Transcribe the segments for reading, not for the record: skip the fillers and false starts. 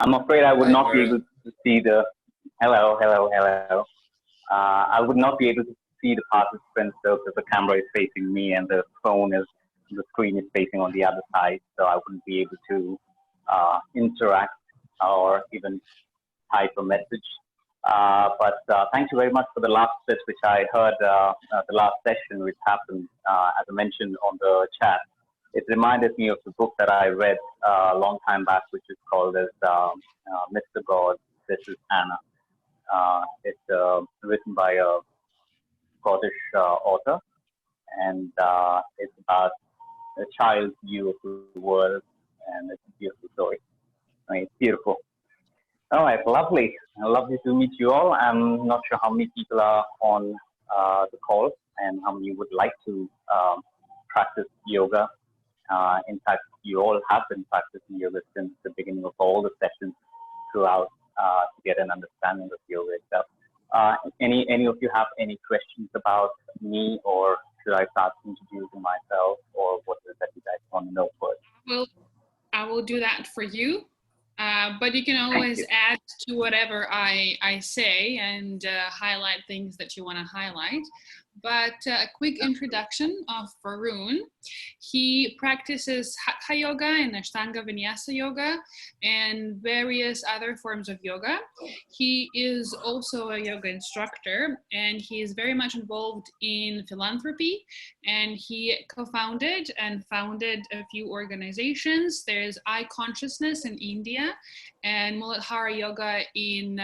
I'm afraid I would Hi, not be able Varoon. to see the hello, hello, hello. I would not be able to see the participants though because the camera is facing me and the screen is facing on the other side, so I wouldn't be able to interact or even type a message. But thank you very much for the last bit, which I heard the last session, which happened, as I mentioned on the chat. It reminded me of the book that I read a long time back, which is called as Mr. God, This is Anna. It's written by a Scottish author, and it's about a child's view of the world, and it's a beautiful story. I mean, it's beautiful. All right, lovely. Lovely to meet you all. I'm not sure how many people are on the call and how many would like to practice yoga. In fact, you all have been practicing yoga since the beginning of all the sessions throughout to get an understanding of yoga itself. Any of you have any questions about me, or should I start introducing myself, or what is it that you guys want to know first? Well, I will do that for you. But you can always add to whatever I say and highlight things that you want to highlight. But a quick introduction of Varoon. He practices hatha yoga and ashtanga vinyasa yoga and various other forms of yoga. He is also a yoga instructor, and he is very much involved in philanthropy, and he co-founded and founded a few organizations. There's Eye Consciousness in India and Mooladhara yoga in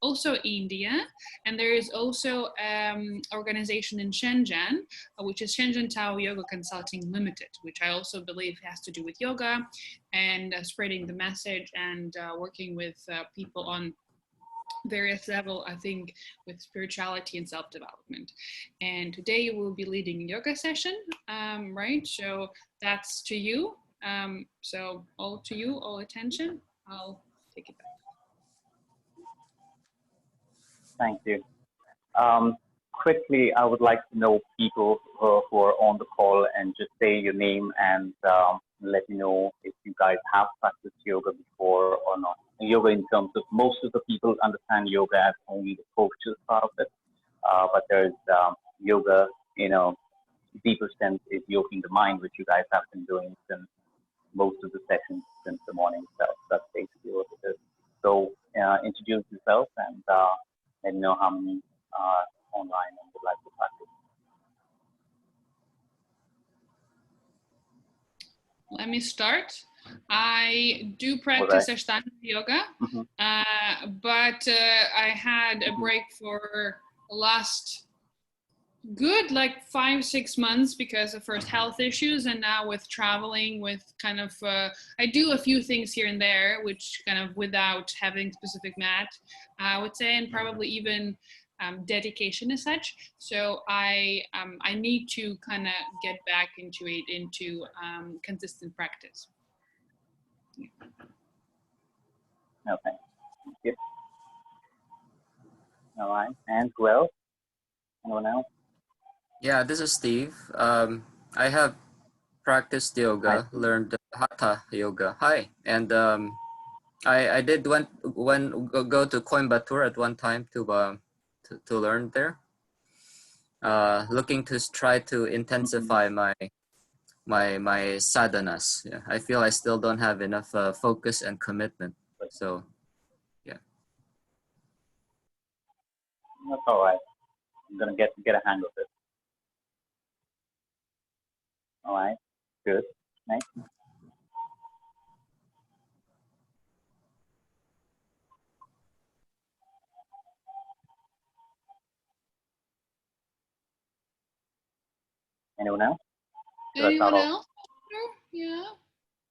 also India, and there is also organization in Shenzhen, which is Shenzhen Tao Yoga Consulting Limited, which I also believe has to do with yoga and spreading the message and working with people on various level, I think, with spirituality and self-development. And today you will be leading a yoga session, right? So that's to you. So all to you, all attention. I'll take it back. Thank you. Quickly, I would like to know people who are on the call and just say your name and let me know if you guys have practiced yoga before or not. Yoga, in terms of most of the people understand yoga as only the postures part of it, but there's yoga in a deeper sense is yoking the mind, which you guys have been doing since most of the sessions since the morning itself. That's basically what it is. So introduce yourself and let me know how many are online and would like to practice. Let me start. I do practice Ashtanga yoga, but I had a break for the last good like 5-6 months because of first health issues, and now with traveling, with kind of I do a few things here and there, which kind of without having specific mat, I would say, and probably even dedication as such. So I need to kind of get back into it, into consistent practice. Yeah. Okay. Thank you. All right. And who else? Anyone else? Yeah, this is Steve. I have practiced yoga, learned hatha yoga. Hi, and I did go to Coimbatore at one time to learn there. Looking to try to intensify my sadhanas. Yeah, I feel I still don't have enough focus and commitment. So, yeah. That's all right. I'm gonna get a hang of it. All right. Good. Nice. Anyone else? Anyone else? Yeah.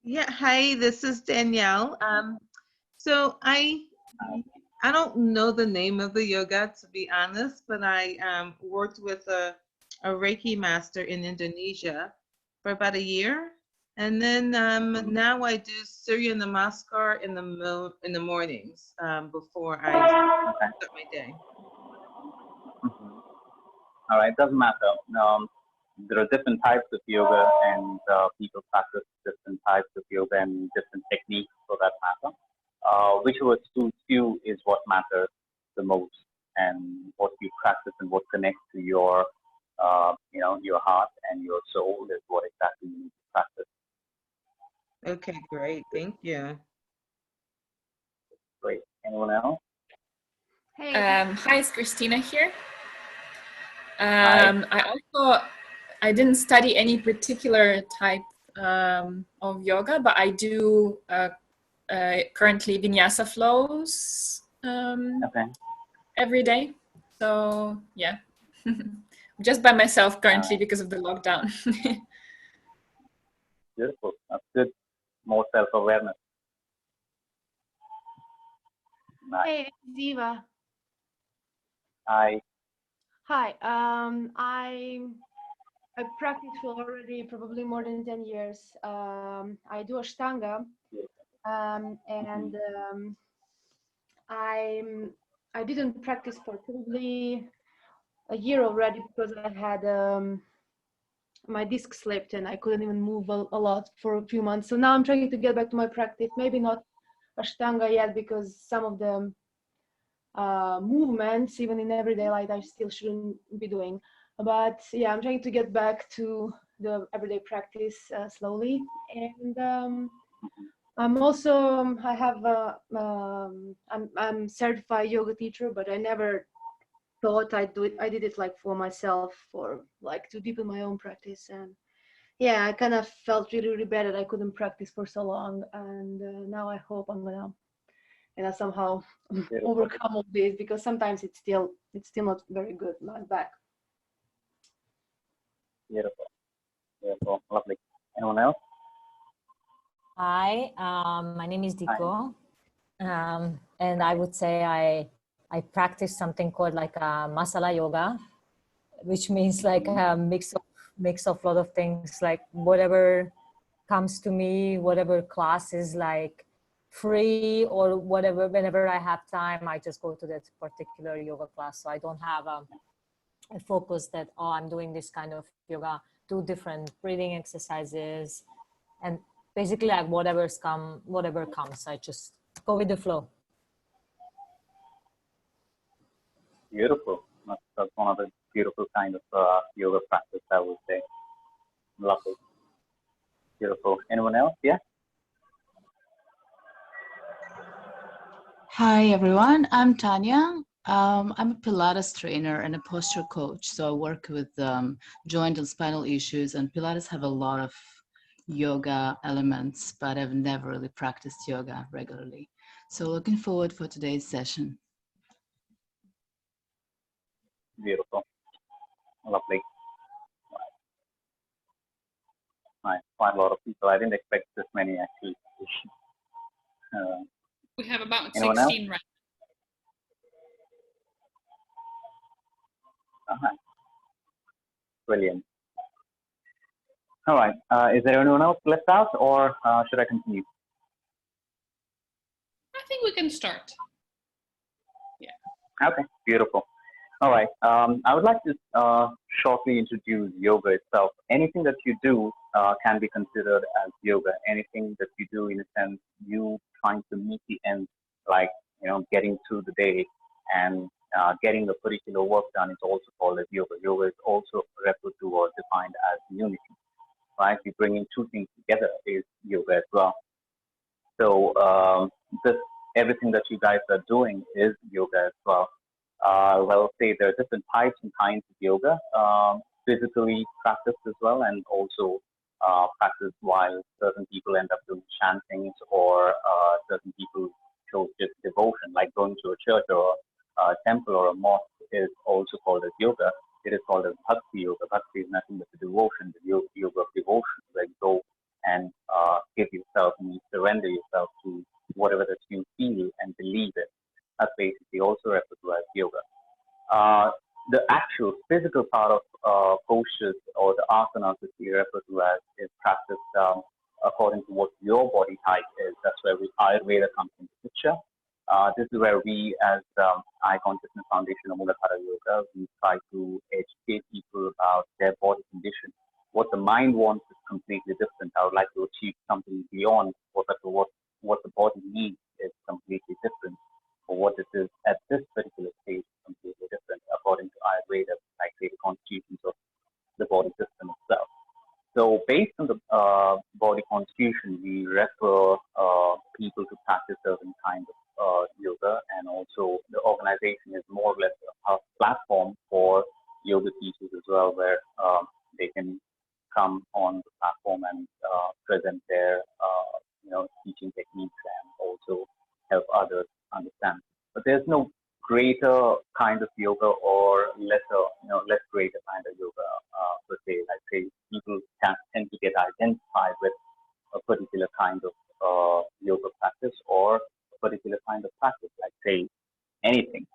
Yeah. Hi, this is Danielle. So I don't know the name of the yoga, to be honest, but I worked with a Reiki master in Indonesia for about a year, and then now I do Surya Namaskar in the mornings before I start my day. All right, doesn't matter. There are different types of yoga, and people practice different types of yoga and different techniques for that matter. whichever suits you is what matters the most, and what you practice and what connects to your, your heart and your soul is what exactly you need to practice. Okay, great. Thank you. Great. Anyone else? Hey. Hi, it's Kristina here. Hi. I didn't study any particular type of yoga, but I do currently vinyasa flows Okay. every day. So yeah, just by myself currently because of the lockdown. Beautiful. That's good. More self-awareness. Nice. Hey, this is Eva. Hi. Hi. I practice for already probably more than 10 years. I do ashtanga, and I didn't practice for probably a year already because I had my disc slipped and I couldn't even move a lot for a few months. So now I'm trying to get back to my practice. Maybe not ashtanga yet because some of the movements, even in everyday life, I still shouldn't be doing. But yeah, I'm trying to get back to the everyday practice slowly. And I'm also I'm certified yoga teacher, but I never thought I'd do it. I did it like for myself, for like to deepen my own practice. And yeah, I kind of felt really, really bad that I couldn't practice for so long. And now I hope I'm gonna somehow overcome all this, because sometimes it's still not very good like back. Beautiful. Beautiful. Lovely. Anyone else? Hi, my name is Diko, and I would say I practice something called like a masala yoga, which means like a mix of a lot of things, like whatever comes to me, whatever class is like free or whatever. Whenever I have time, I just go to that particular yoga class. So I don't have a focus that, oh, I'm doing this kind of yoga, 2 different breathing exercises, and basically like whatever comes, I just go with the flow. Beautiful. That's one of the beautiful kind of yoga practice, I would say. Lovely. Beautiful. Anyone else? Yeah. Hi everyone, I'm Tanya. I'm a Pilates trainer and a posture coach. So I work with joint and spinal issues, and Pilates have a lot of yoga elements, but I've never really practiced yoga regularly. So looking forward for today's session. Beautiful. Lovely. Nice. Quite a lot of people. I didn't expect this many actually. We have about Anyone 16 else? right Uh-huh. Brilliant. All right. Is there anyone else left out, or should I continue? I think we can start. Yeah. Okay. Beautiful. All right. I would like to shortly introduce yoga itself. Anything that you do can be considered as yoga. Anything that you do, in a sense, you trying to meet the end, like getting through the day and getting a particular work done, is also called as yoga. Yoga is also referred to or defined as unity. Right? You bringing 2 things together is yoga as well. So everything that you guys are doing is yoga as well. Well, say there are different types and kinds of yoga, physically practiced as well, and also practiced while certain people end up doing chantings, or certain people show just devotion, like going to a church or a temple or a mosque is also called as yoga. It is called as bhakti yoga. Bhakti is nothing but the devotion, the yoga of devotion, where you go and give yourself and you surrender yourself to whatever that you feel and believe in. That's basically also referred to as yoga. The actual physical part of postures or the asanas that we refer to as is practiced according to what your body type is. That's where Ayurveda comes into the picture. This is where we, as Eye Consciousness Foundation of Mooladhara Yoga, we try to educate people about their body condition. What the mind wants is completely different. I would like to achieve something beyond what the body needs is completely different, or what it is at this particular stage is completely different according to Ayurveda, like say the constitutions of the body system itself. So based on the body constitution, we refer people to practice certain kind of yoga, and also the organization is more or less a platform for yoga teachers as well, where they can come on the platform and present their teaching techniques and also help others understand. But there's no greater kind of yoga or lesser, less greater kind of yoga per se. Like say, people can tend to get identified with a particular kind of yoga practice or a particular kind of practice. Like say, anything,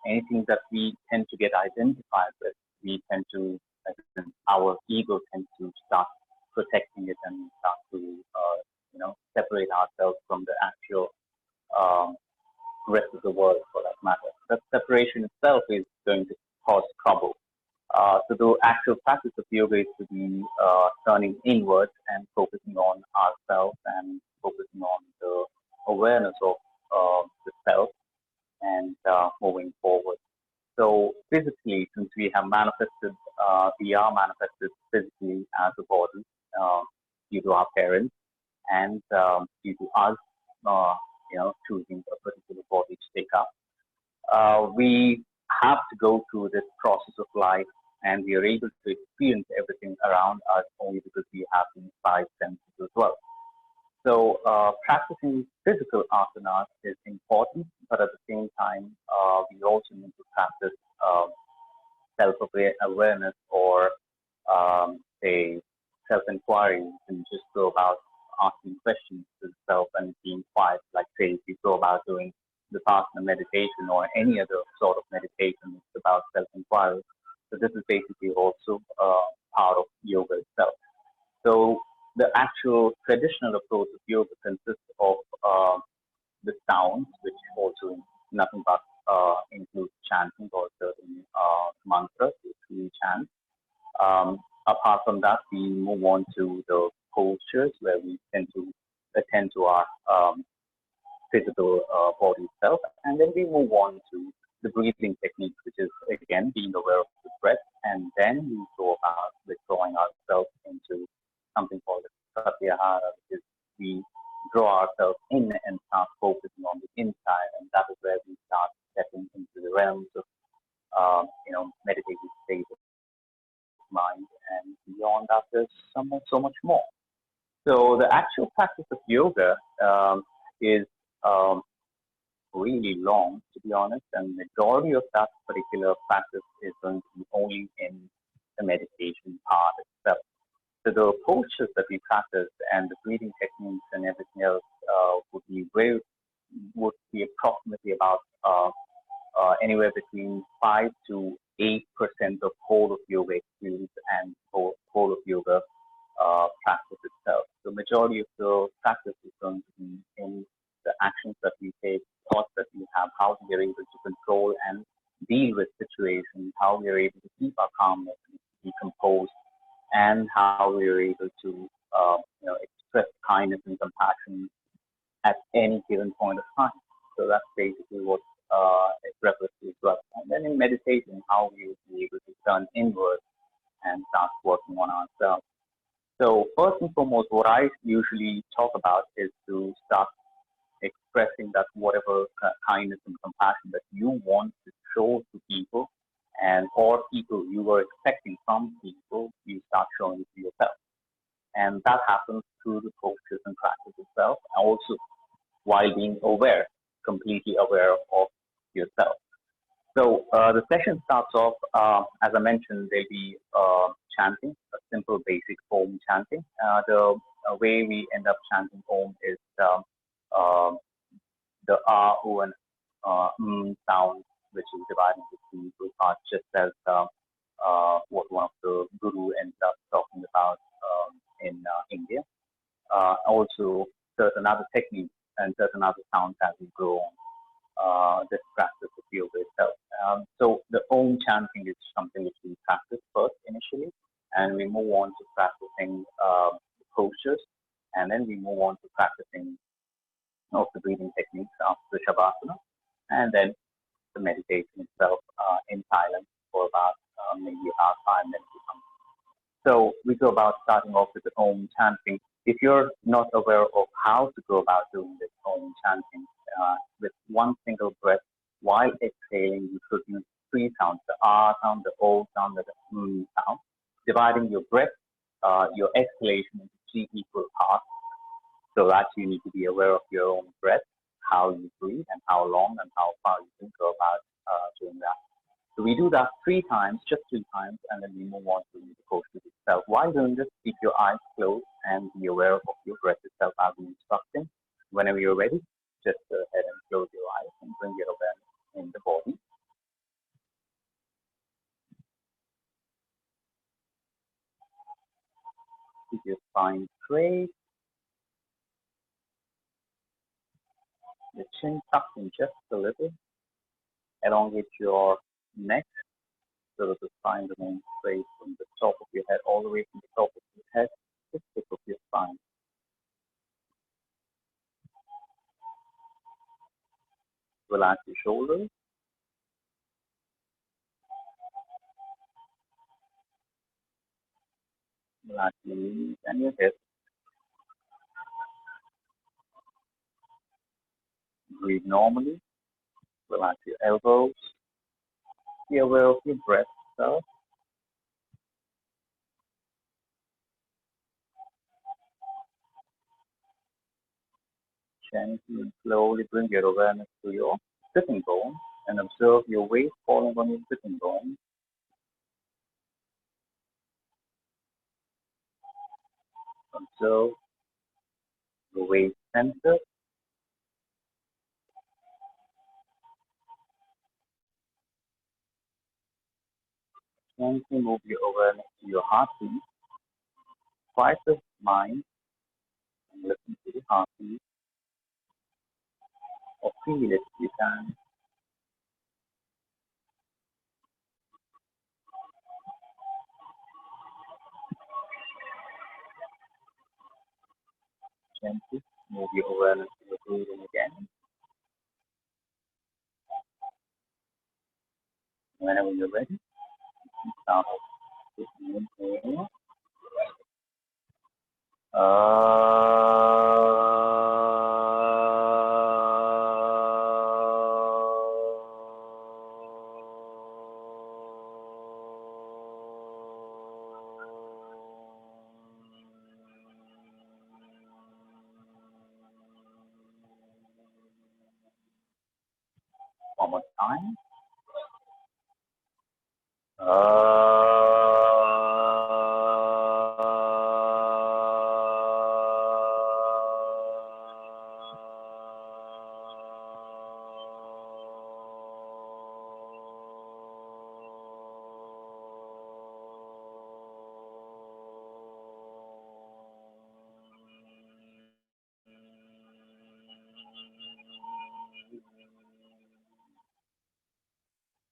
anything that we tend to get identified with, we tend to, our ego tends to start protecting it and start to, separate ourselves from the actual rest of the world for that matter. That separation itself is going to cause trouble. So the actual practice of yoga is to be turning inwards and focusing on ourselves and focusing on the awareness of the self and moving forward. So physically, since we have manifested, we are manifested physically as a body due to our parents and due to us, choosing a particular body to take up. We have to go through this process of life, and we are able to experience everything around us only because we have these five senses as well. So practicing physical asanas is important, but at the same time, we also need to practice self-awareness or say self-inquiry. You can just go about asking questions to self and being quiet. Like say, if you go about doing the Vipassana meditation or any other sort of meditation, it's about self-inquiry. So this is basically also part of yoga itself. So the actual traditional approach of yoga consists of the sounds, which also nothing but includes chanting or certain mantras, which we chant. Apart from that, we move on to the postures, where we tend to attend to our physical body itself, and then we move on to the breathing techniques, which is again being aware of the breath, and then we go about withdrawing ourselves into something called pratyahara, which is we draw ourselves in and start focusing on the inside, and that is where we start stepping into the realms of meditative state of mind, and beyond that there's so much more. So the actual practice of yoga is really long, to be honest, and the majority of that particular practice is going to be only in the meditation part itself. So the postures that we practice and the breathing techniques and everything else would be approximately about anywhere between 5 to 8% of whole of yoga experience and whole of yoga practice itself. The majority of the practice is going to be in the actions that we take, thoughts that we have, how we are able to control and deal with situations, how we are able to keep our calmness and be composed, and how we are able to express kindness and compassion at any given point of time. So that's basically what it refers to as well. And then in meditation, how we will be able to turn inward and start working on ourselves. So first and foremost, what I usually talk about is to start expressing that whatever kindness and compassion that you want to show to people, and or people you were expecting from people, you start showing it to yourself. And that happens through the postures and practice itself, also while being aware, completely aware of yourself. So the session starts off, as I mentioned, there'll be chanting, a simple basic Om chanting. The way we end up chanting Om is the R, O, and sound, which is divided into two parts, just as what one of the guru ends up talking about in India. Also, certain other techniques and certain other sounds as we go on this practice of yoga itself. So the Om chanting is something which we practice first initially, and we move on to practicing postures, and then we move on to practicing of the breathing techniques after the Shavasana, and then the meditation itself in silence for about maybe about 5 minutes or something. So we go about starting off with the Om chanting. If you're not aware of how to go about doing this Om chanting, with one single breath, while exhaling, you produce 3 sounds: the R sound, the O sound, and the sound, dividing your breath, your exhalation into 3 equal parts. So that you need to be aware of your own breath, how you breathe, and how long and how far you can go about doing that. So we do that 3 times, just 3 times, and then we move on to the posture itself. While doing this, keep your eyes closed and be aware of your breath itself. I'll be instructing. Whenever you're ready, just go ahead and close your eyes and bring your awareness in the body. Keep your spine straight, your chin tucked in just a little. Elongate your neck so that the spine remains straight from the top of your head all the way from the top of your head to the tip of your spine. Relax your shoulders. Relax your knees and your hips. Breathe normally. Relax your elbows. Be aware of your breath itself. Gently and slowly bring your awareness to your sitting bone and observe your weight falling on your sitting bone. Observe the weight center. Gently move your awareness to your heartbeat. Quiet the mind and listen to the heartbeat, or feel it if you can. Gently move your awareness to your breathing again. Whenever you're ready, you can start off with an inhale. One more time.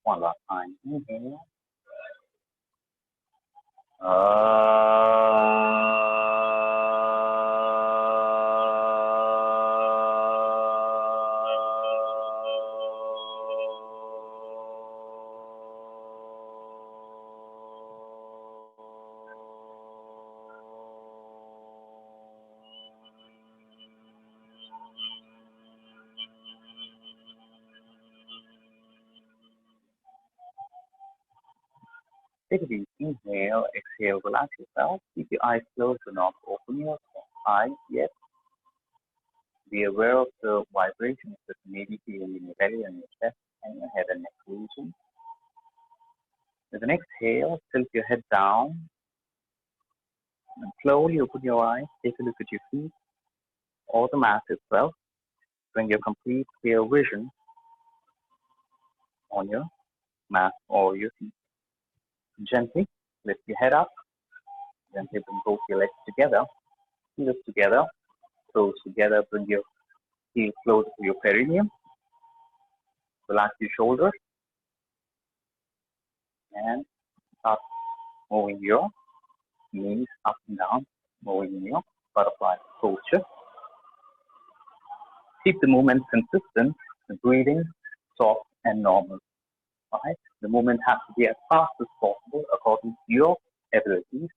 One last time. Inhale. Take a deep inhale, exhale, relax yourself. Keep your eyes closed, do not open your eyes yet. Be aware of the vibrations that may be feeling in your belly and your chest and your head and neck region. With an exhale, tilt your head down and slowly open your eyes. Take a look at your feet or the mat itself. Bring your complete clear vision on your mat or your feet. Gently lift your head up. Gently bring both your legs together. Heels together. Toes together. Bring your heels close to your perineum. Relax your shoulders. And start moving your knees up and down. Moving your butterfly posture. Keep the movement consistent, the breathing soft and normal. Right? The movement has to be as fast as possible according to your abilities,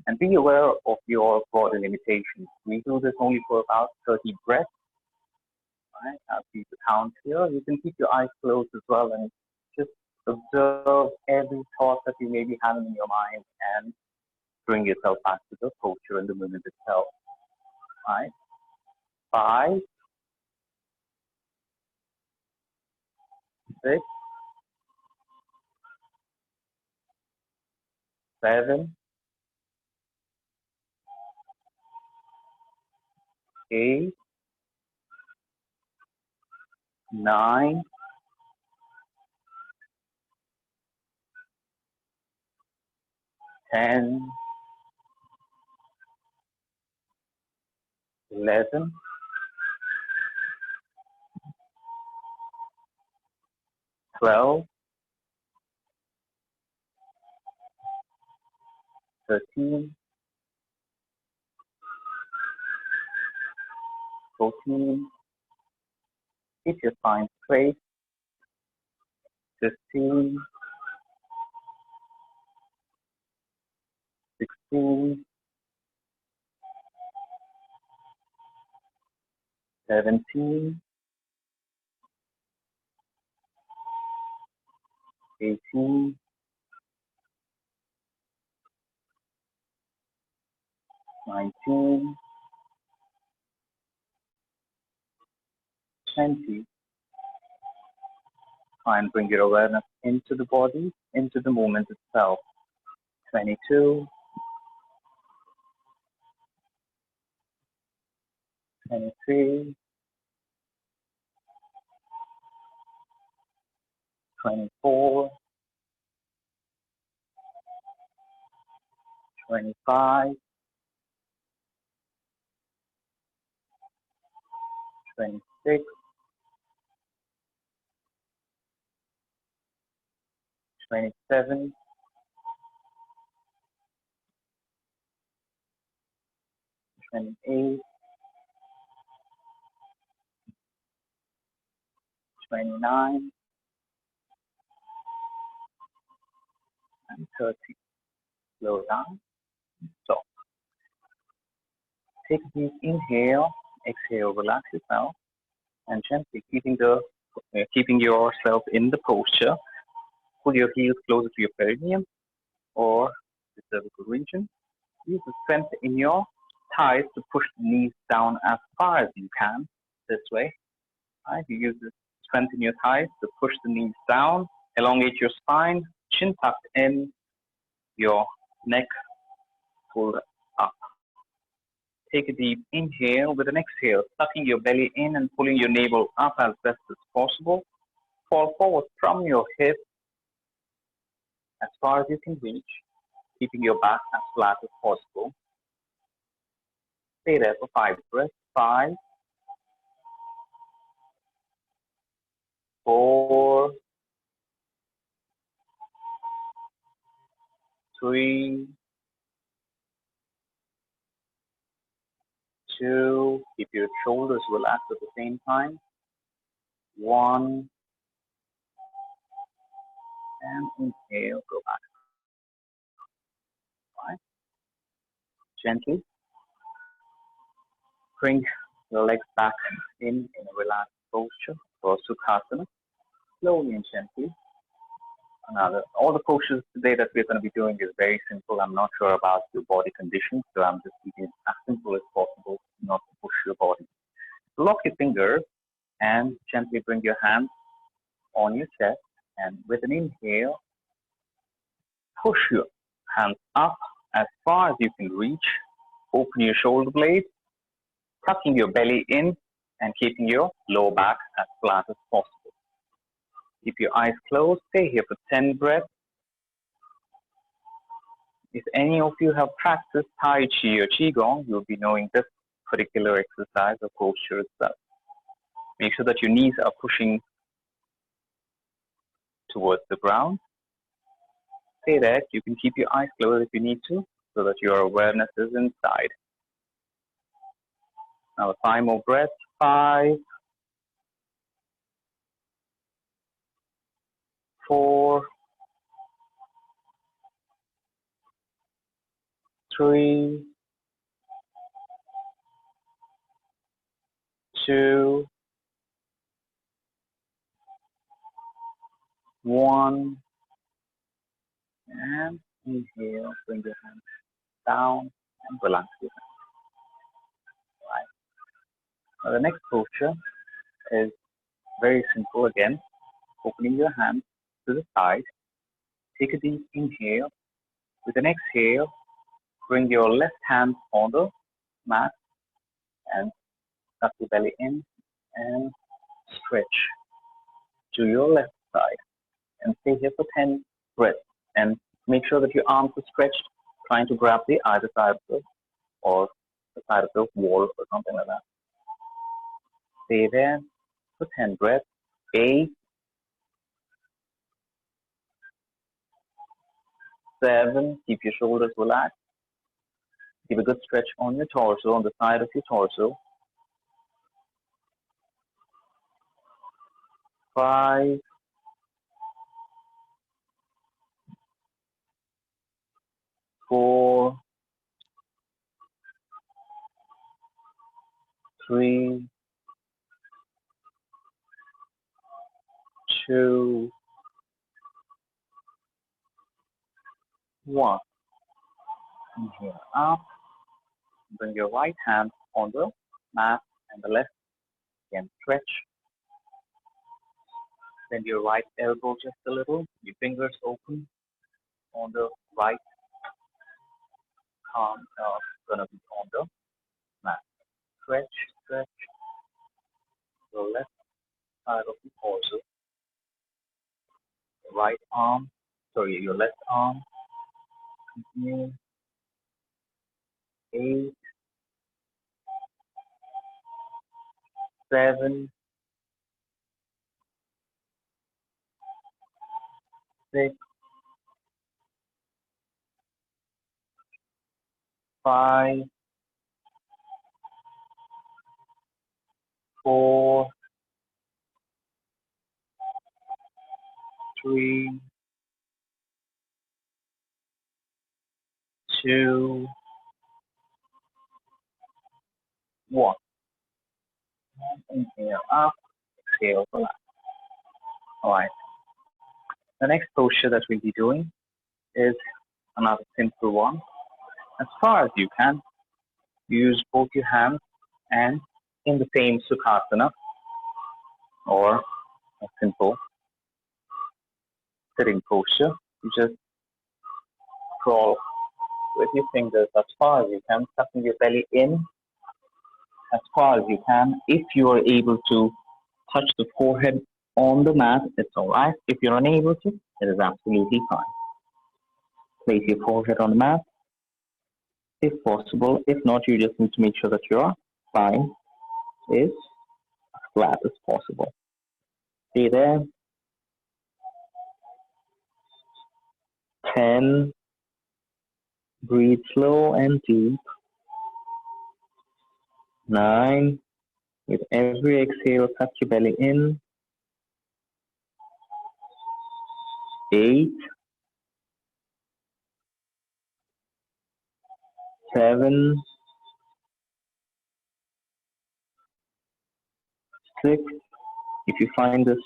and be aware of your body limitations. We do this only for about 30 breaths. Right? I'll keep the count here. You can keep your eyes closed as well and just observe every thought that you may be having in your mind and bring yourself back to the posture and the movement itself. Right? 5, 6, 7, 8, 9, 10, 11, 12, 13, 14, keep your spine straight, 15, 16, 17, 18, 19, 20. Try and bring your awareness into the body, into the movement itself. 22, 23, 24, 25, 26, 27, 28, 29, and 30. Slow down. So, take a deep inhale, exhale, relax yourself, and gently keeping yourself in the posture. Pull your heels closer to your perineum or the cervical region. Use the strength in your thighs to push the knees down as far as you can. This way, right? You use the strength in your thighs to push the knees down. Elongate your spine, chin tucked in, your neck pulled up. Take a deep inhale with an exhale, sucking your belly in and pulling your navel up as best as possible. Fall forward from your hip as far as you can reach, keeping your back as flat as possible. Stay there for 5 breaths. 5, 4, 3, 2, keep your shoulders relaxed at the same time. 1, and inhale, go back. Right. Gently bring the legs back in a relaxed posture for Sukhasana. Slowly and gently. All the postures today that we're going to be doing is very simple. I'm not sure about your body condition, so I'm just keeping it as simple as possible, not to push your body. Lock your fingers and gently bring your hands on your chest, and with an inhale, push your hands up as far as you can reach. Open your shoulder blades, tucking your belly in and keeping your lower back as flat as possible. Keep your eyes closed. Stay here for 10 breaths. If any of you have practiced Tai Chi or Qigong, you'll be knowing this particular exercise or posture itself. Make sure that your knees are pushing towards the ground. Stay there. You can keep your eyes closed if you need to, so that your awareness is inside. Now 5 more breaths. 5, 4, 3, 2, 1, and inhale, bring your hands down and relax your hands. Right. Now the next posture is very simple again. Opening your hands to the side. Take a deep inhale. With an exhale, bring your left hand on the mat and tuck your belly in and stretch to your left side. And stay here for 10 breaths. And make sure that your arms are stretched, trying to grab the either side of the or the side of the wall or something like that. Stay there for 10 breaths. 8, 7, keep your shoulders relaxed. Give a good stretch on your torso, on the side of your torso. 5, 4, 3, 2, 1. Inhale up. Bring your right hand on the mat and the left again stretch. Bend your right elbow just a little. Your fingers open on the right palm, gonna be on the mat. Stretch, stretch. The left side of the torso. Right arm, sorry, your left arm. Continue. 8, 7, 6, 5, 4, 3, 2, 1. Inhale up, exhale, relax. Alright. The next posture that we'll be doing is another simple one. As far as you can, use both your hands and in the same Sukhasana or a simple sitting posture. You just crawl with your fingers as far as you can, tucking your belly in as far as you can. If you are able to touch the forehead on the mat, it's alright. If you're unable to, it is absolutely fine. Place your forehead on the mat if possible. If not, you just need to make sure that your spine is as flat as possible. Stay there. 10. Breathe slow and deep. 9. With every exhale, tuck your belly in. 8. 7. 6. If you find this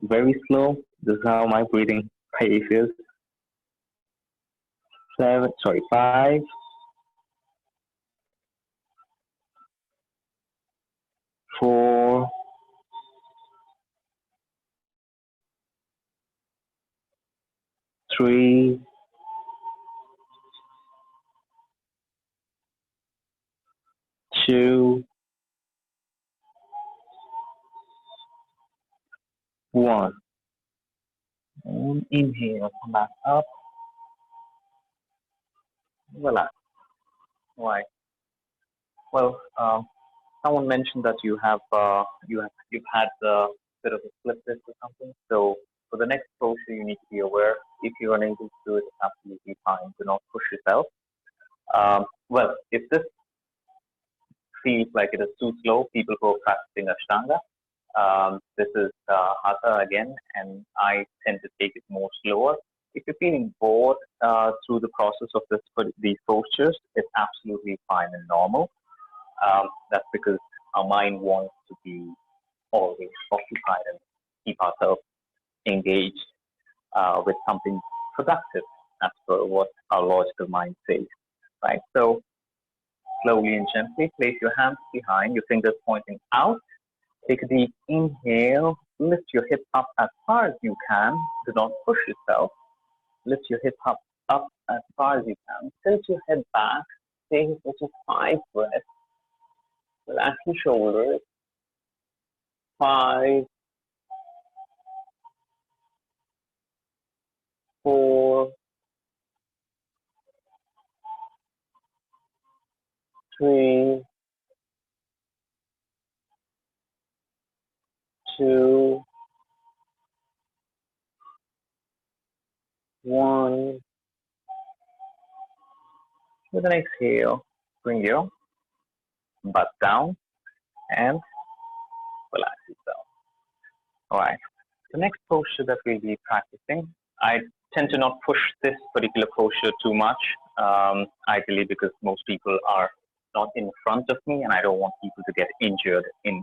very slow, this is how my breathing pace is. 5. 4. 3. 2. 1. And inhale, come back up. Relax. Right. Well, someone mentioned that you've had a bit of a slip disc or something. So for the next posture, you need to be aware. If you're unable to do it, it's absolutely fine. Do not push yourself. Well, if this feels like it is too slow, people who are practicing ashtanga This is hatha again, and I tend to take it more slower. If you're feeling bored through the process of these postures, it's absolutely fine and normal. That's because our mind wants to be always occupied and keep ourselves engaged with something productive, as per what our logical mind says, right? So slowly and gently place your hands behind, your fingers pointing out. Take a deep inhale, lift your hip up as far as you can. Do not push yourself. Lift your hip up as far as you can. Tilt your head back. Stay here for just 5 breaths. Relax your shoulders. 5, 4, 3, 2, 1. With an exhale, bring your butt down and relax yourself. All right. The next posture that we'll be practicing, I tend to not push this particular posture too much, ideally because most people are not in front of me and I don't want people to get injured in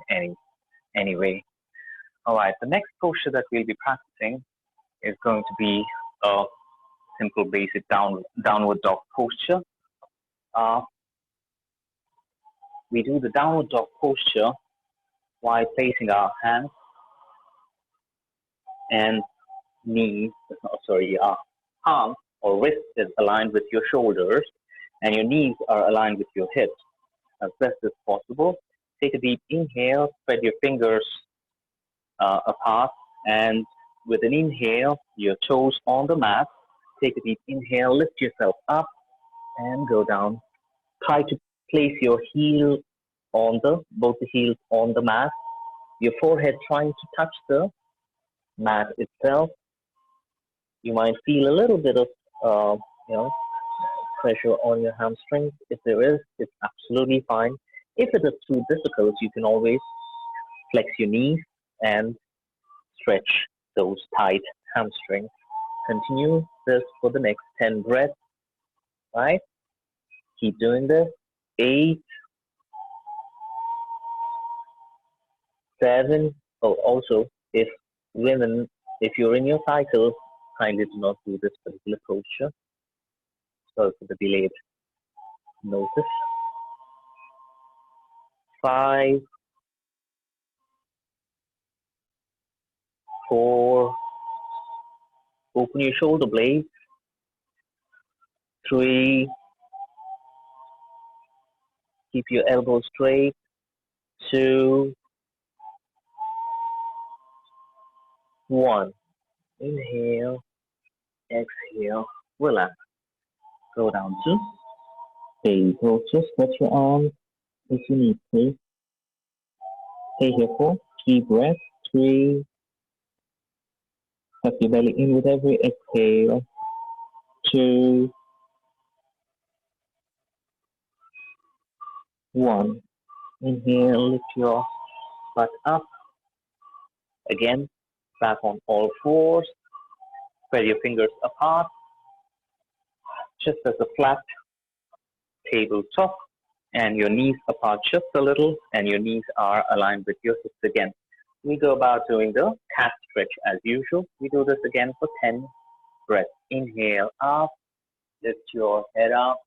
any way. All right, the next posture that we'll be practicing is going to be a simple basic downward dog posture. We do the downward dog posture while placing our hands and knees, arm or wrist is aligned with your shoulders and your knees are aligned with your hips as best as possible. Take a deep inhale, spread your fingers apart, and with an inhale, your toes on the mat. Take a deep inhale, lift yourself up and go down. Try to place your heel on both the heels on the mat, your forehead trying to touch the mat itself. You might feel a little bit of, pressure on your hamstrings. If there is, it's absolutely fine. If it is too difficult, you can always flex your knees and stretch those tight hamstrings. Continue this for the next 10 breaths, right? Keep doing this. 8, 7. Oh, also, if you're in your cycle, kindly do not do this particular posture. Sorry for the delayed notice. 5, 4, open your shoulder blades. 3, keep your elbows straight. 2, 1. Inhale, exhale, relax. Go down to baby posture. Stretch your arms if you need to. Stay here for 3 breaths. 3. Tuck your belly in with every exhale. 2, 1. Inhale, lift your butt up. Again, back on all fours. Spread your fingers apart, just as a flat tabletop, and your knees apart just a little, and your knees are aligned with your hips again. We go about doing the cat stretch as usual. We do this again for 10 breaths. Inhale up, lift your head up,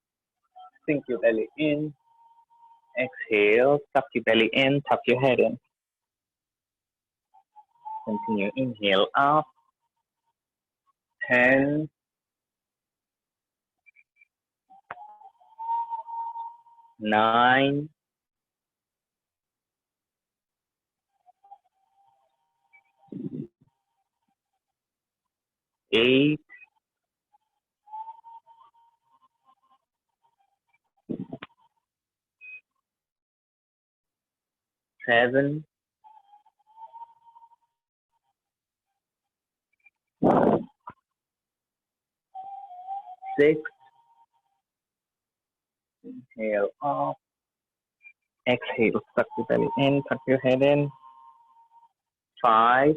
sink your belly in. Exhale, tuck your belly in, tuck your head in. Continue, inhale up. 10, 9, 8, 7, 6, inhale up, exhale, tuck your belly in, tuck your head in, 5,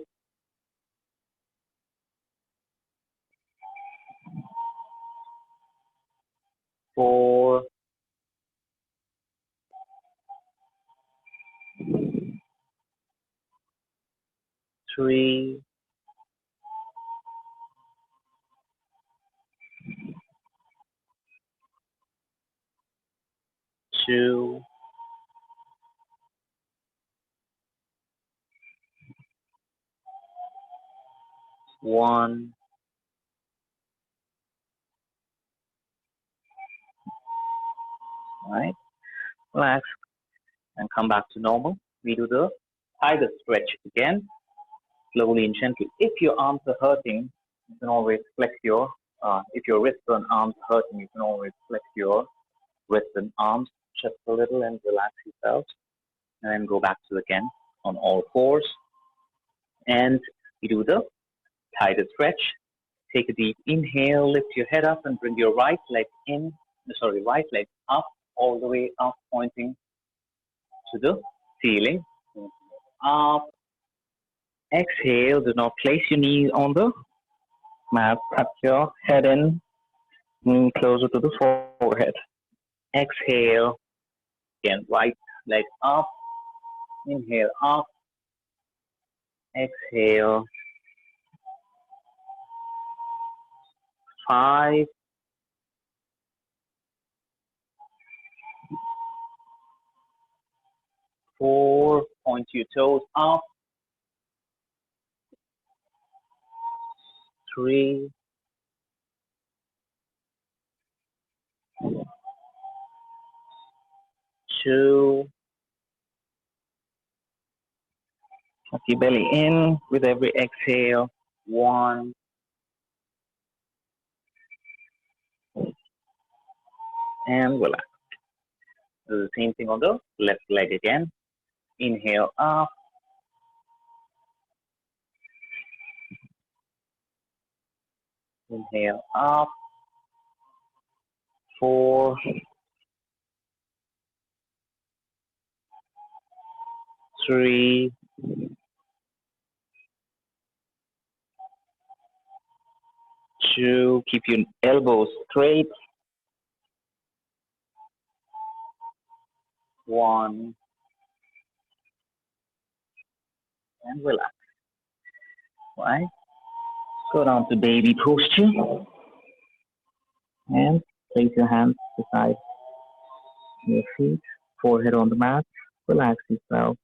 4, 3, 2, 1. Right? Relax and come back to normal. We do the tiger stretch again, slowly and gently. If your arms are hurting, you can always flex your, if your wrists and arms are hurting, you can always flex your wrists and arms just a little and relax yourself. And then go back to again on all fours. And we do the tiger stretch. Take a deep inhale, lift your head up and bring your right leg right leg up, all the way up, pointing to the ceiling. Up. Exhale, do not place your knee on the mat. Tuck your head in, closer to the forehead. Exhale, again, right leg up. Inhale, up. Exhale. 5, 4, point your toes up. 3, 2, tuck your belly in with every exhale. 1, and relax. Do the same thing on the left leg again. Inhale up. Inhale up. 4, 3, 2. Keep your elbows straight. 1, and relax. Right? Go down to baby posture. And place your hands beside your feet, forehead on the mat. Relax yourself.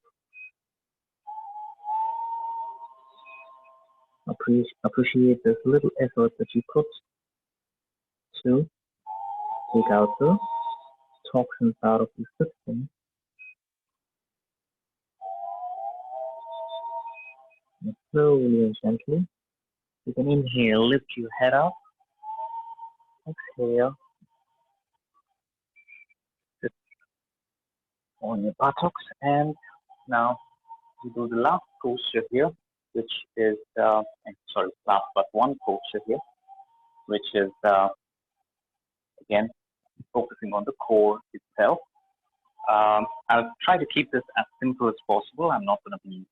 Appreciate this little effort that you put to take out the toxins out of the system. And slowly and gently, you can inhale, lift your head up. Exhale, sit on your buttocks. And now you do the last posture here, which is, last but one posture here, which is, again, focusing on the core itself. I'll try to keep this as simple as possible. I'm not going to be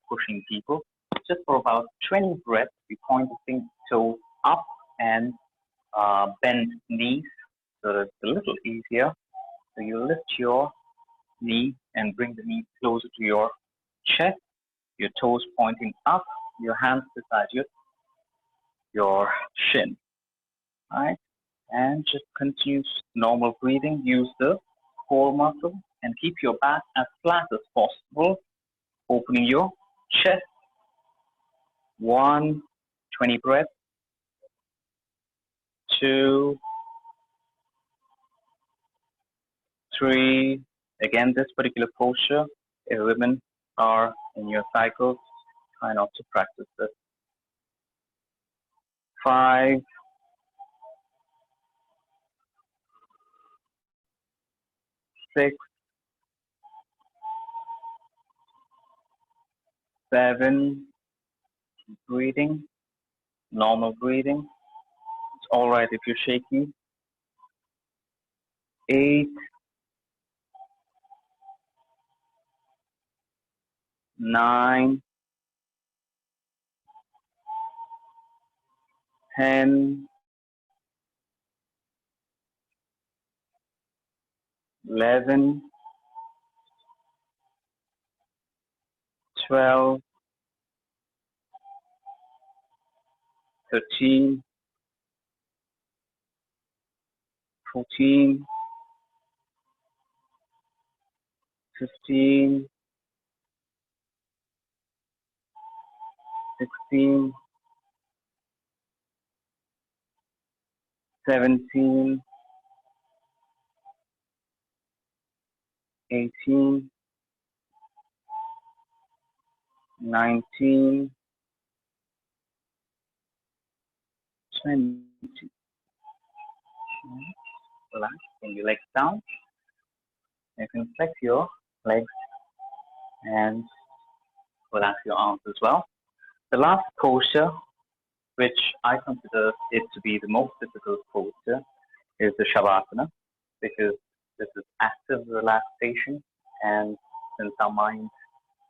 pushing people. Just for about 20 breaths, we point the toes up and bend knees so that it's a little easier. So you lift your knee and bring the knee closer to your chest, your toes pointing up, your hands beside your shin. All right? And just continue normal breathing. Use the core muscle and keep your back as flat as possible, opening your chest. 1, 20 breaths. 2, 3. Again, this particular posture, if women are in your cycles, try not to practice this. 5, 6, 7. Breathing, normal breathing. It's all right if you're shaky. 8, 9, 10, 11, 12, 13, 14, 15, 16, 17, 18, 19, 20. Relax. Bring your legs down. You can flex your legs and relax your arms as well. The last posture, which I consider it to be the most difficult posture, is the Shavasana, because this is active relaxation, and since our mind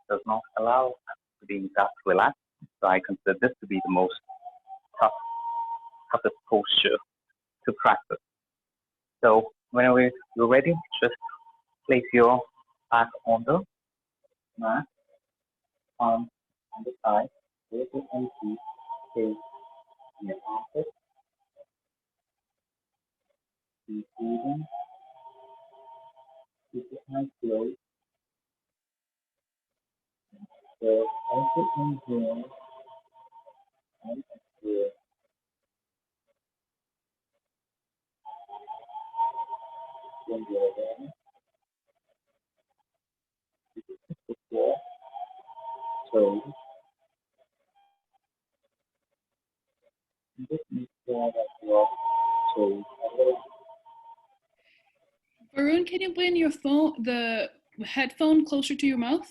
does not allow us to be that relaxed, so I consider this to be the most toughest posture to practice. So whenever you're ready, just place your back on the mat, palm on the side, with the empty space in your armpit. Keep breathing, keep your eyes closed. So also inhale and exhale. When you're ready, put your toes. Just make sure that your toes are low. Varun, can you bring your phone, the headphone closer to your mouth?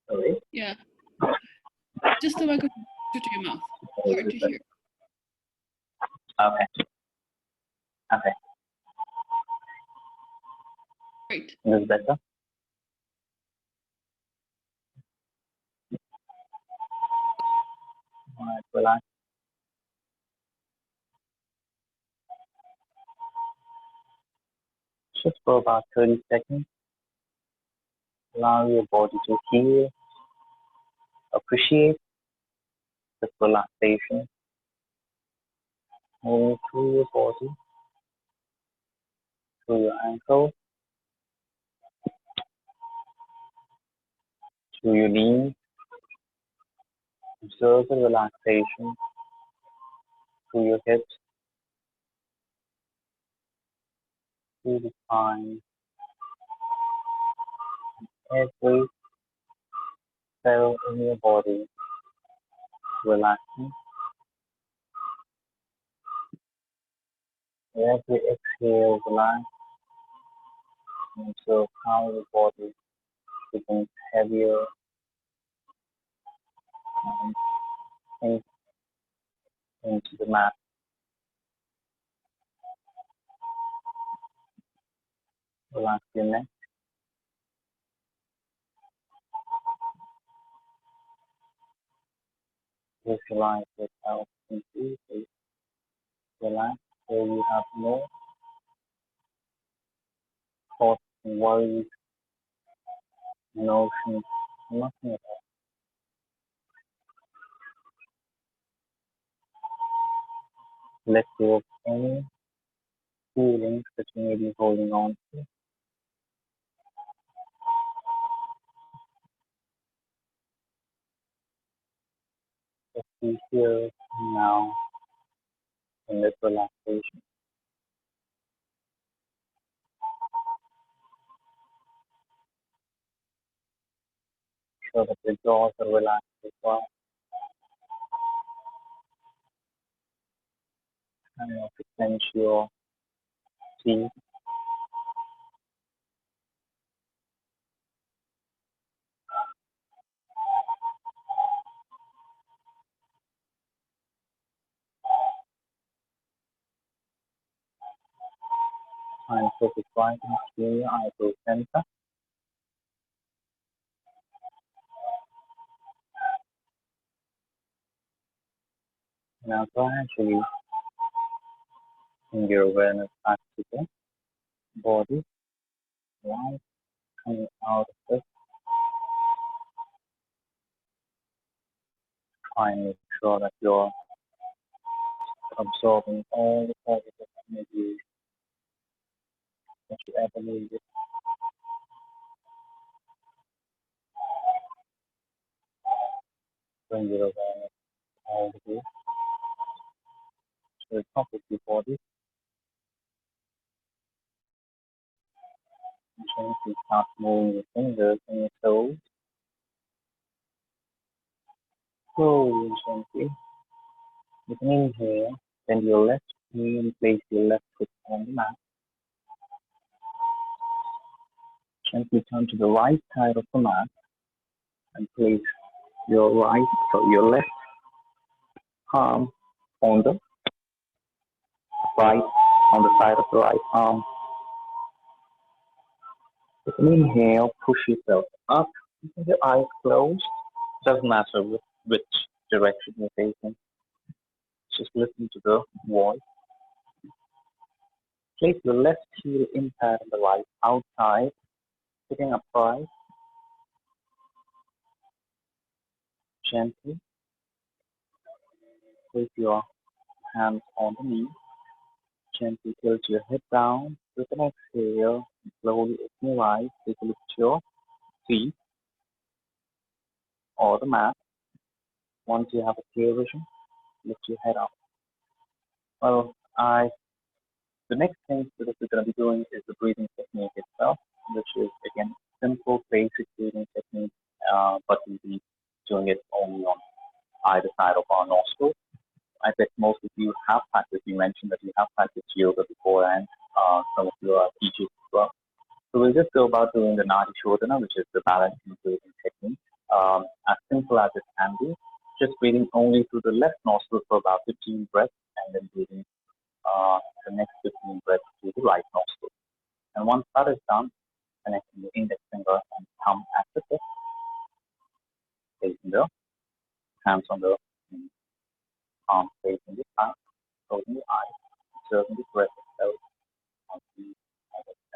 Sorry. Yeah. Just the microphone closer to your mouth. Hard to hear. Okay. Okay. Great. This is better. All right, relax. Just for about 30 seconds. Allow your body to heal, appreciate the relaxation moving through your body, through your ankles, through your knees. Observe the relaxation through your hips, through the spine. Every cell in your body relaxing. Every exhale, relax. And observe how your body becomes heavier and sinks into the mat. Relax your neck. Visualize yourself completely relaxed, so you have no thoughts, worries, notions, nothing at all. Let go of any feelings that you may be holding on to. Just be here now in this relaxation. So that the jaws are relaxed as well. And also clench your teeth. And focus right into your eyebrow center. Now gradually bring your awareness back to the body, light coming out of it. Try and make sure that you're absorbing all the positive energy that you ever needed. Bring your awareness all the way to the top of your body. And gently start moving your fingers and your toes. Slowly and gently. With an inhale, bend your left knee and place your left foot on the mat. Gently turn to the right side of the mat and place your left palm on the right, on the side of the right arm. With an inhale, push yourself up with your eyes closed. Doesn't matter which direction you're facing. Just listen to the voice. Place the left heel inside and the right outside, sitting upright. Gently place your hands on the knee. Gently tilt your head down. With an exhale, slowly open your eyes. Take a look at your feet or the mat. Once you have a clear vision, lift your head up. Well, the next thing that we're going to be doing is the breathing technique itself, which is again simple, basic breathing technique, but we'll be doing it only on either side of our nostrils. I bet most of you have practiced. You mentioned that you have practiced yoga before, and some of you are teachers as well. So we'll just go about doing the Nadi Shodhana, which is the balancing breathing technique, as simple as it can be. Just breathing only through the left nostril for about 15 breaths, and then breathing the next 15 breaths through the right nostril. And once that is done, connecting the index finger and thumb at the tip, placing the hands on the palm, facing the back, closing the eyes, observing the breath itself, and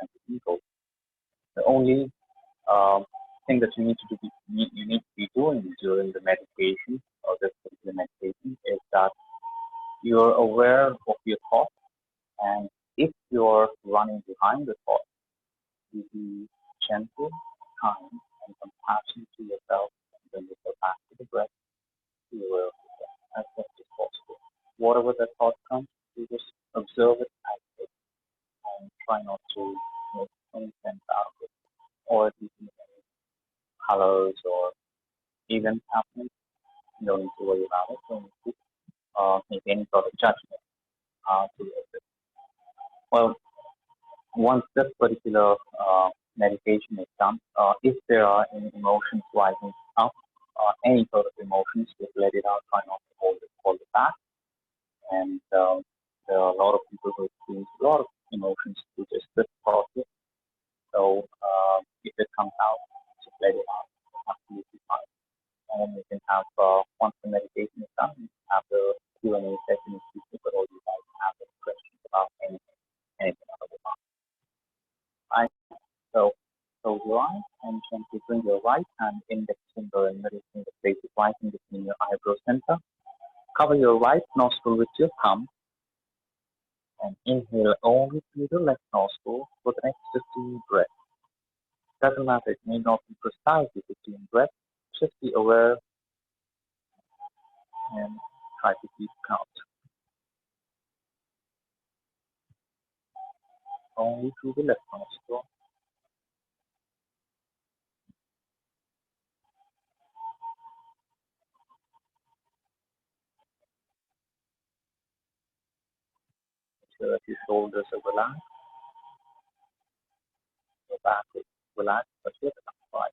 the ego. The only thing that you need to be doing during the meditation or this particular meditation is that you're aware of your thoughts, and if you're running behind the thoughts, you be gentle, kind, and compassionate to yourself, and bring yourself back to the breath, be aware of yourself as best as possible. Whatever that thought comes, you just observe it as it is, and try not to make any sense out of it, or if you see any colors or events happening, you don't need to worry about it. Don't need to make any sort of judgment towards it. Well, once this particular meditation is done, if there are any emotions rising up, any sort of emotions, just let it out. Try not to hold it back. And there are a lot of people who experience a lot of emotions through just this process. So if it comes out, just let it out. It's absolutely fine. And then we can have, once the meditation is done, we can have the Q&A session if you put all you guys have any questions about anything other than that. Right. So close your eyes and gently bring your right hand, index finger and middle finger, place it right in between your eyebrow center. Cover your right nostril with your thumb and inhale only through the left nostril for the next 15 breaths. Doesn't matter, it may not be precisely 15 breaths, just be aware and try to keep count. Only through the left nostril. Make sure that your shoulders are relaxed, your back is relaxed, but yet upright.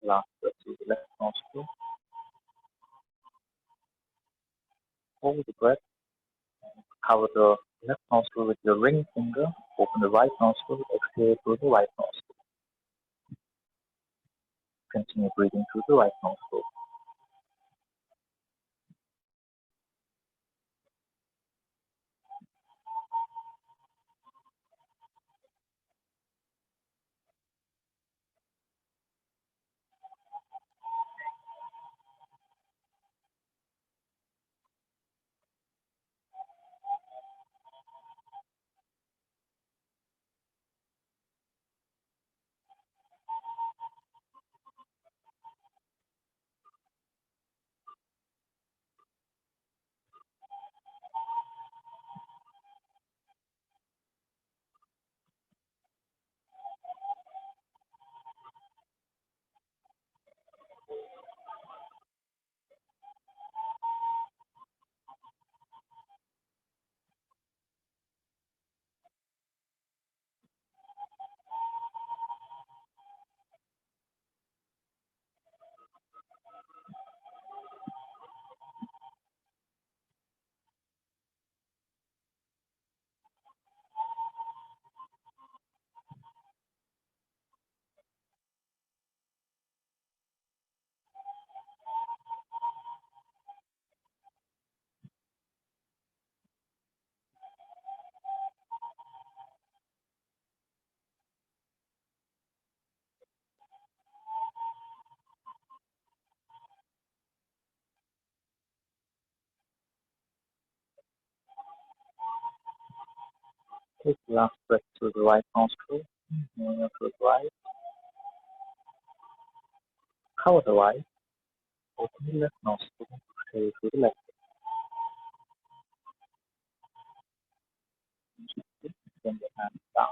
Last breath through the left nostril. Hold the breath. Cover the left nostril with your ring finger. Open the right nostril. Exhale through the right nostril. Continue breathing through the right nostril. Take the last breath through the right nostril. Inhale through the right. Cover the right. Open the left nostril. Exhale through the left. Bring the hands down.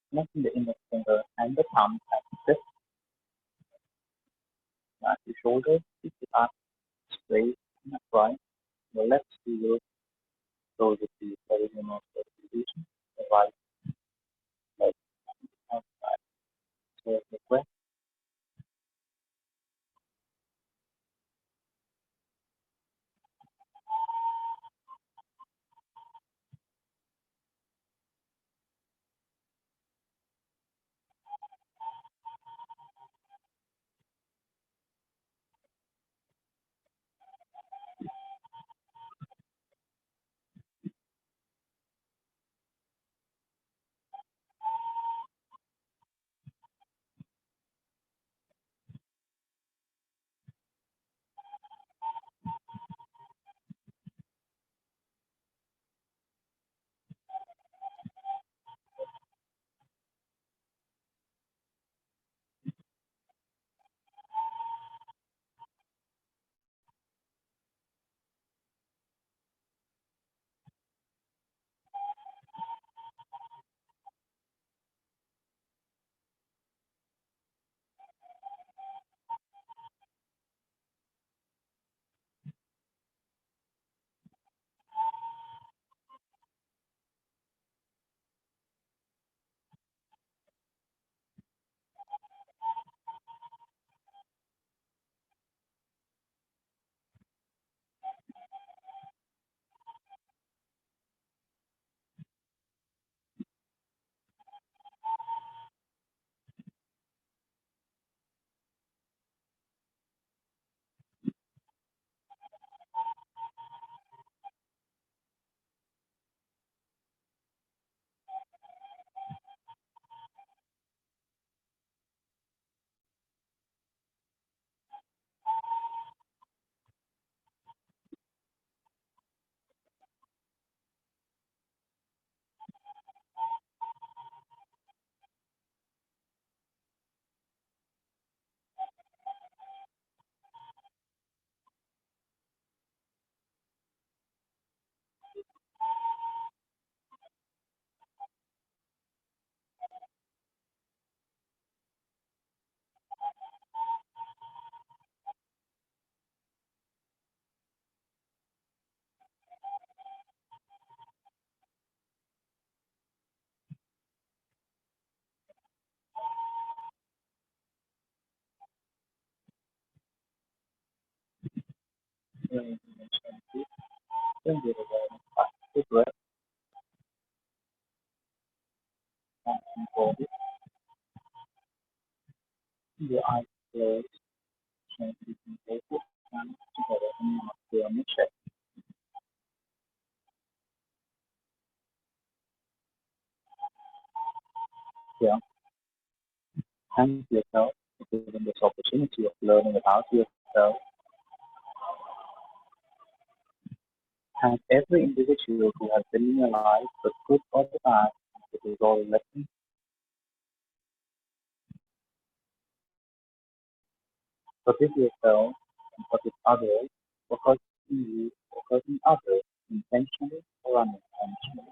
Connecting the index finger and the thumb at the chest. At the shoulders. Keep the back straight and upright. The left heel closer to the perineum circulation. The right leg outside. So the breath. Hold it. Your eyes closed. Gently take it hands together and you must stay on your chest. Yeah. Thank yourself for giving this opportunity of learning about yourself. Thank every individual who has been in your life, the good or the bad. It is all a lesson. Forgive yourself and forgive others for hurting you or hurting others intentionally or unintentionally.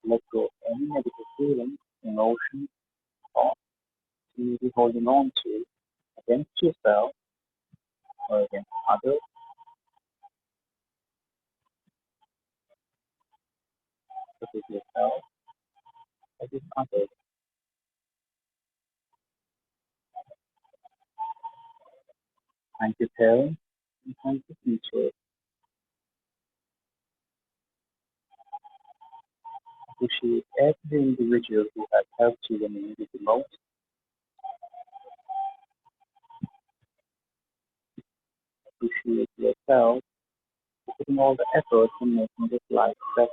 Let go of any negative feelings, emotions, thoughts you may be holding on to against yourself or against others. Forgive yourself, forgive others. Thank your parents and thank your teachers. Appreciate every individual who has helped you when you needed the most. Appreciate yourself for putting all the effort in making this life better.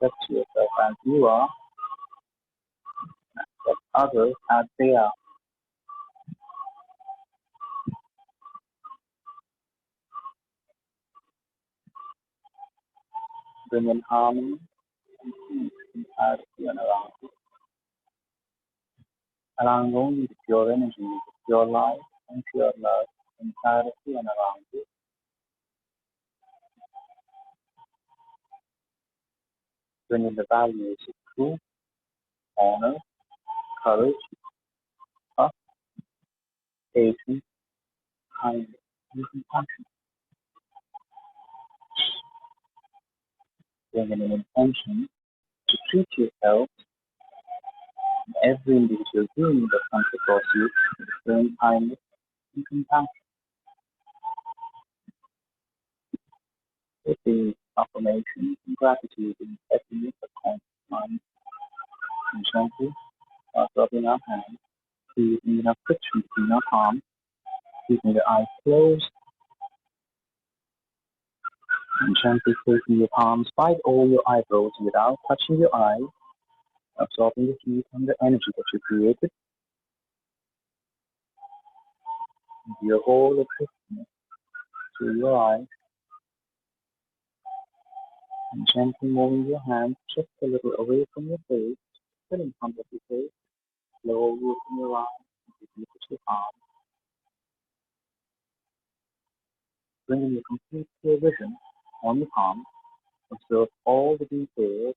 Accept yourself as you are, accept others as they are. Bring in harmony and peace in clarity and around you. Allowing only the pure energy, the pure life and pure love in clarity and around you. Bring in the values of truth, honor, courage, trust, patience, kindness, and compassion. Bring in an intention to treat yourself and every individual being that comes across you with the same kindness and compassion. With the affirmation and gratitude in setting your conscious mind and gently start rubbing our hands, creating enough friction between our palms, keeping the eyes closed, and gently taking your palms right over your eyebrows without touching your eyes, absorbing the heat and the energy that you created into your whole existence through your eyes, and gently moving your hands just a little away from your face, still in front of your face, slowly open your eyes and look at your palms, bringing your complete clear vision on your palms. Observe all the details,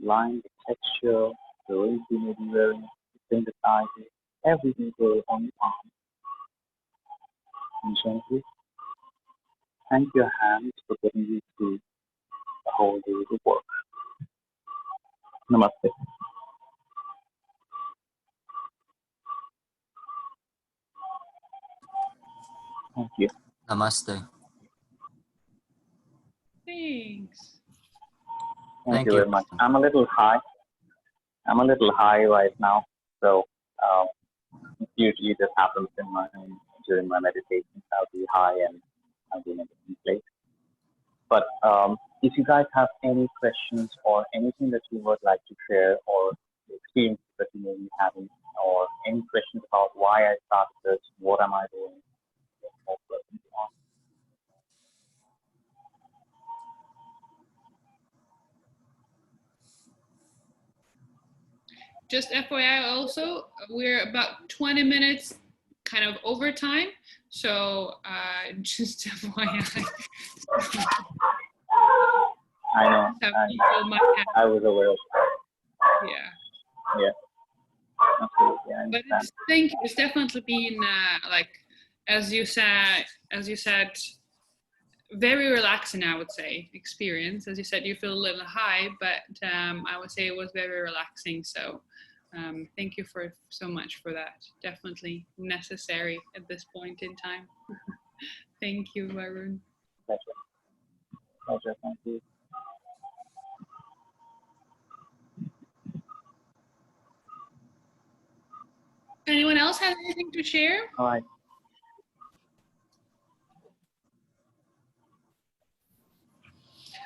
line, the texture, the rings you may be wearing, the finger sizes, every detail on your palm. And gently thank your hands for getting you through the whole day of work. Namaste. Thank you. Namaste. Thanks. Thank you very much. I'm a little high. Right now, so usually this happens during my meditations. I'll be high and I'll be in a different place. But if you guys have any questions or anything that you would like to share, or the experiences that you may be having, or any questions about why I started this, what am I doing, Just FYI also, we're about 20 minutes kind of over time. So just FYI. I know. I was aware of that. Yeah. Absolutely. But thank you. It's definitely been like, as you said, very relaxing, I would say, experience. As you said, you feel a little high, but I would say it was very relaxing. So Thank you for so much for that. Definitely necessary at this point in time. Thank you, Varoon. Pleasure. Pleasure. Thank you. Anyone else have anything to share? All right.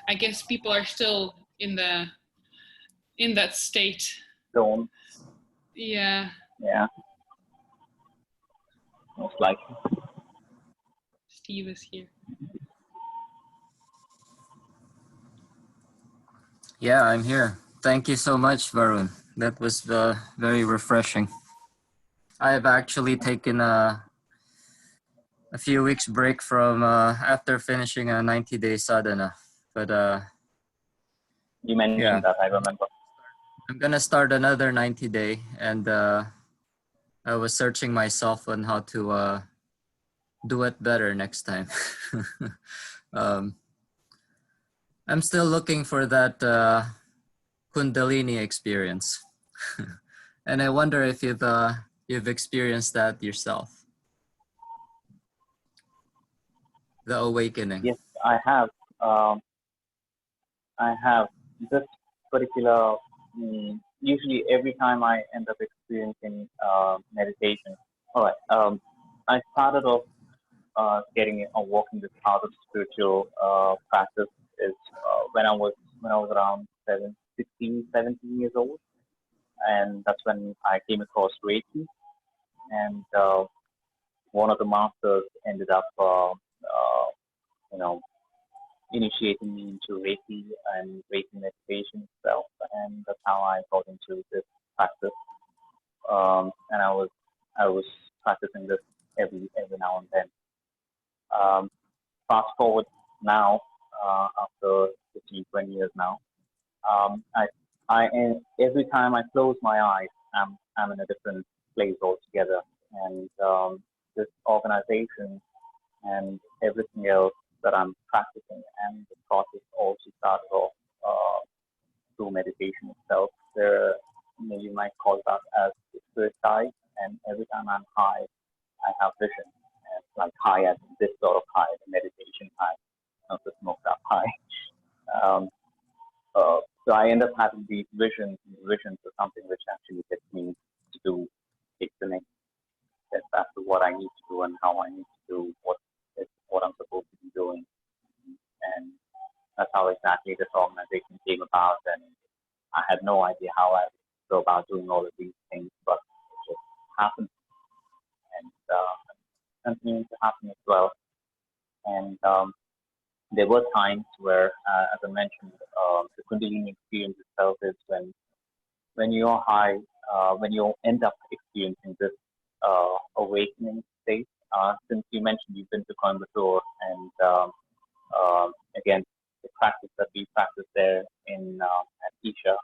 I guess people are still in that state. Don't. Yeah. Yeah. Most likely. Steve is here. Yeah, I'm here. Thank you so much, Varun. That was very refreshing. I have actually taken a few weeks break from after finishing a 90-day sadhana, but You mentioned yeah, that, I remember. I'm gonna start another 90-day, and I was searching myself on how to do it better next time. I'm still looking for that Kundalini experience, and I wonder if you've experienced that yourself, the awakening. Yes, I have. I have this particular. Usually, every time I end up experiencing meditation. All right. I started off getting or walking this path of spiritual practice is when I was around 16, 17 years old, and that's when I came across Reiki, and one of the masters ended up, you know, initiating me into Reiki and Reiki meditation itself, and that's how I got into this practice. And I was practicing this every now and then. Fast forward now, after 15, 20 years now, I, every time I close my eyes, I'm in a different place altogether. And this organization and everything else that I'm practicing and the process also started off through meditation itself. There, you might call that as the spirit side. And every time I'm high, I have vision. And like high as this sort of high, the meditation high, not the smoked up high. Um, so I end up having these visions of something which actually gets me to do, take the next step as to what I need to do and how I need to do what I'm supposed to be doing. And that's how exactly this organization came about. And I had no idea how I would go about doing all of these things, but it just happened, and continuing to happen as well. And there were times where, as I mentioned, the Kundalini experience itself is when you're high, when you end up experiencing this awakening state. Since you mentioned you've been to Coimbatore, and again, the practice that we practice there in at Isha,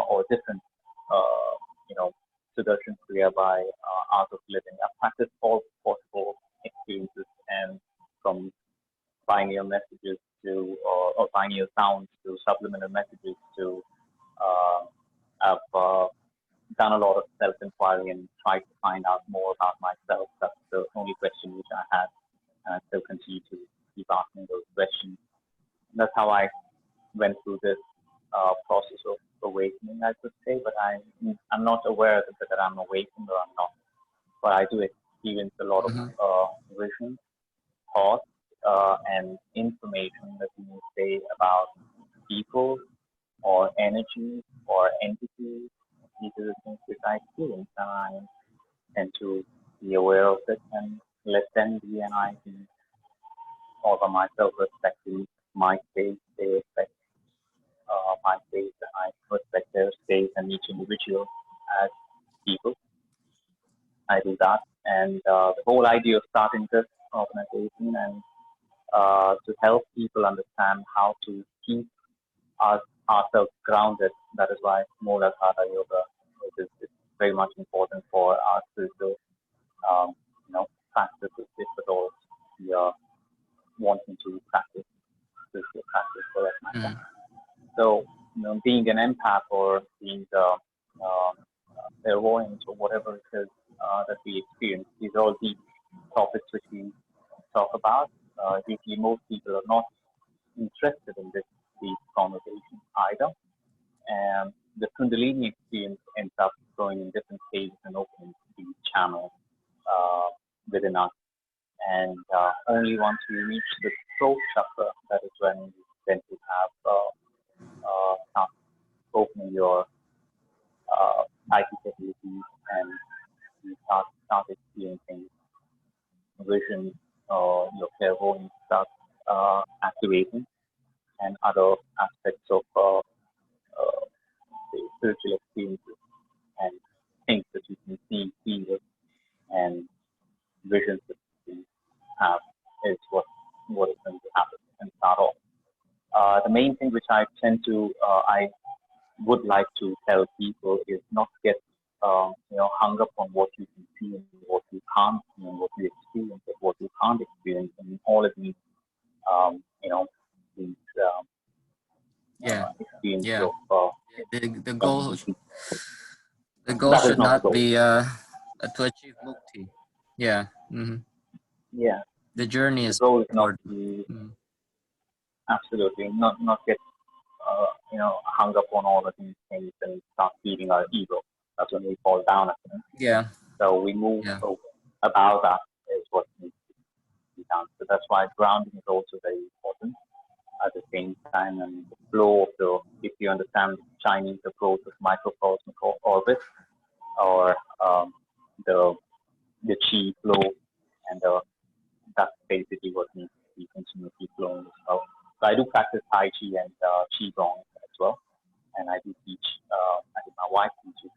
or different, you know, Sudarshan Kriya by Art of Living. I've practiced all possible experiences, and from binary messages to, or binary sounds to subliminal messages to, I've done a lot of self-inquiry and tried to find out more about myself. That's the only question which I had, and I still continue to keep asking those questions. And that's how I went through this process of awakening, I could say. But I'm not aware that I'm awakened or I'm not. But I do experience a lot of vision, thoughts, and information that you may say about people or energy or entities. These are the things which I experience, and I tend to be aware of it and let them be, and I can offer myself respecting my space, they respect my space, and I respect their space and each individual as people. I do that, and the whole idea of starting this organization and to help people understand how to keep ourselves grounded. That is why Mooladhara yoga is very much important for our spiritual, practices, if at all we are wanting to practice spiritual practice for that matter. So, being an empath or being clairvoyance or whatever it is that we experience. These are all deep topics which we talk about. Usually most people are not interested in this deep conversation either. And the Kundalini experience ends up going in different stages and opening these channels within us. And only once we reach the throat chakra, that is when you tend to have start opening your psychic abilities and you start experiencing vision or your clairvoyance starts activating and other aspects of the spiritual experiences and things that you can see, feel, and visions that you have is what is going to happen and start off. The main thing which I tend to, I would like to tell people is not get hung up on what you can see and what you can't see and what you experience and what you can't experience and all of these these experience Yeah. of The goal that is should not the not goal. be to achieve mukti. Yeah. Yeah, The journey the is goal is not important. to absolutely not get hung up on all of these things and start feeding our ego. That's when we fall down at them. Yeah. So we move Yeah. about that is what needs to be done. So that's why grounding is also very important at the same time. And the flow of if you understand Chinese approach of microcosmic orbit or the chi flow and that's basically what needs to be continuously flowing as well. So I do practice Tai Chi and Qigong as well. And I do teach, I think my wife teaches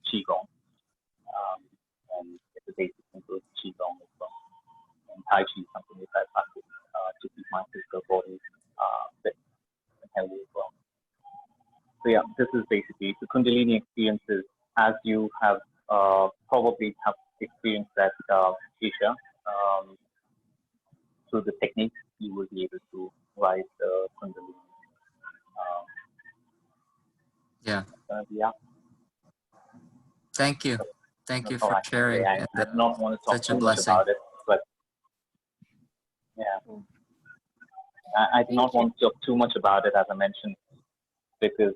Qigong. And it's a basic simple Qigong as well. And Tai Chi is something that I practice to keep my physical body fit and healthy as well. So yeah, this is basically the Kundalini experiences as you have probably have experienced that Isha. Through the techniques, you will be able to rise the Kundalini. Yeah. Yeah. Thank you. Thank you for Right. sharing. I do not want to talk such a too much blessing. about it, but yeah, I do not want to talk too much about it, as I mentioned, because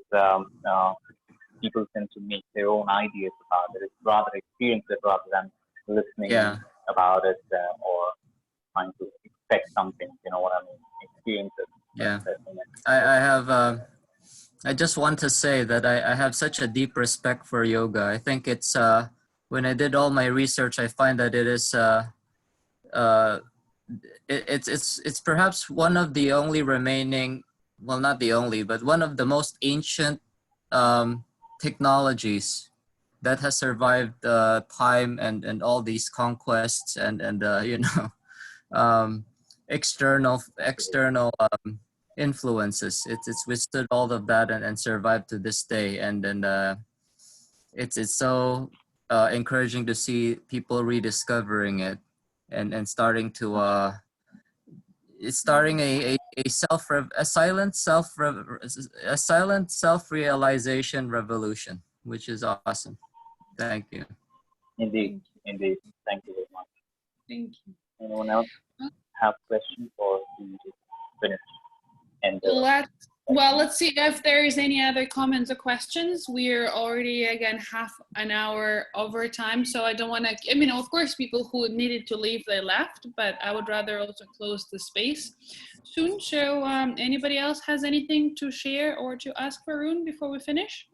people tend to make their own ideas about it. It's rather experience it rather than listening about it or trying to expect something. You know what I mean? Experience it. Yeah. I have. I just want to say that I have such a deep respect for yoga. I think it's when I did all my research, I find that it is it's perhaps one of the only remaining, well, not the only, but one of the most ancient technologies that has survived time and all these conquests and external influences. It's withstood all of that and survived to this day. And it's so encouraging to see people rediscovering it and starting to it's starting a silent self-realization revolution, which is awesome. Thank you. Indeed. Thank you very much. Thank you. Anyone else have questions or do you just finish? And let's see if there is any other comments or questions. We're already again half an hour over time, so I don't want to. I mean, of course, people who needed to leave they left, but I would rather also close the space soon. So, anybody else has anything to share or to ask Varoon before we finish?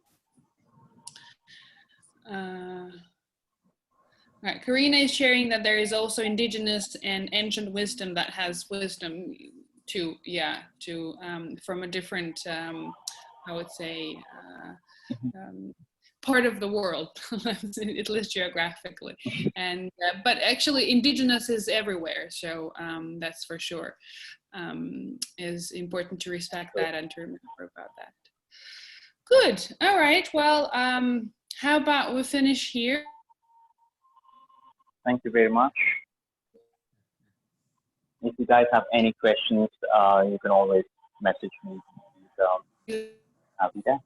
Right, Karina is sharing that there is also indigenous and ancient wisdom that has wisdom from a different, I would say, part of the world, at least geographically. And but actually, indigenous is everywhere, so that's for sure. Is important to respect that and to remember about that. Good. All right. Well, how about we finish here? Thank you very much. If you guys have any questions, you can always message me. And, I'll be there.